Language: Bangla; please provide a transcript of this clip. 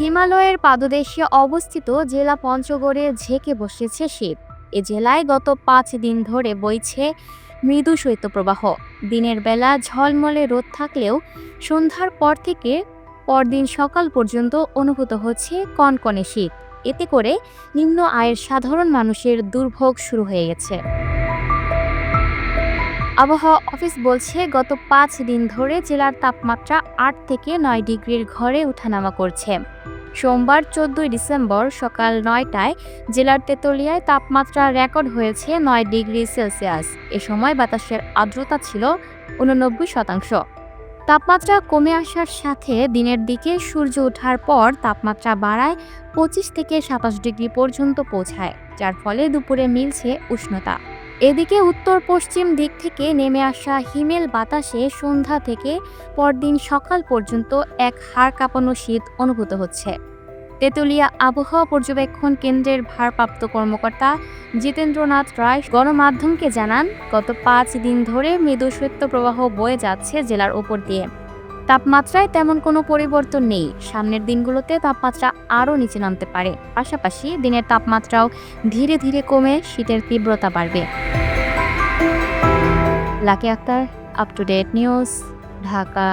হিমালয়ের পাদদেশে অবস্থিত জেলা পঞ্চগড়ে ঝেঁকে বসেছে শীত। এ জেলায় গত 5 দিন ধরে বইছে মৃদু শৈত্যপ্রবাহ। দিনের বেলা ঝলমলে রোদ থাকলেও সন্ধ্যার পর থেকে পরদিন সকাল পর্যন্ত অনুভূত হচ্ছে কনকনে শীত। এতে করে নিম্ন আয়ের সাধারণ মানুষের দুর্ভোগ শুরু হয়ে গেছে। আবহাওয়া অফিস বলছে, গত 5 দিন ধরে জেলার তাপমাত্রা 8 থেকে 9 ডিগ্রির ঘরে ওঠানামা করছে। সোমবার 14 ডিসেম্বর সকাল 9টায় জেলার তেতুলিয়ায় তাপমাত্রা রেকর্ড হয়েছে 9 ডিগ্রি সেলসিয়াস। এ সময় বাতাসের আর্দ্রতা ছিল 89%। তাপমাত্রা কমে আসার সাথে দিনের দিকে সূর্য ওঠার পর তাপমাত্রা বাড়ায় 25 থেকে 27 ডিগ্রি পর্যন্ত পৌঁছায়, যার ফলে দুপুরে মিলছে উষ্ণতা। এদিকে উত্তর পশ্চিম দিক থেকে নেমে আসা হিমেল বাতাসে সন্ধ্যা থেকে পরদিন সকাল পর্যন্ত এক হাড় কাঁপানো শীত অনুভূত হচ্ছে। তেতুলিয়া আবহাওয়া পর্যবেক্ষণ কেন্দ্রের ভারপ্রাপ্ত কর্মকর্তা জিতেন্দ্রনাথ রায় গণমাধ্যমকে জানান, গত 5 দিন ধরে মৃদু শৈত্যপ্রবাহ বয়ে যাচ্ছে জেলার ওপর দিয়ে। তাপমাত্রায় তেমন কোনো পরিবর্তন নেই। সামনের দিনগুলোতে তাপমাত্রা আরও নিচে নামতে পারে। পাশাপাশি দিনের তাপমাত্রাও ধীরে ধীরে কমে শীতের তীব্রতা বাড়বে। Lucky Akter, up to date news, Dhaka.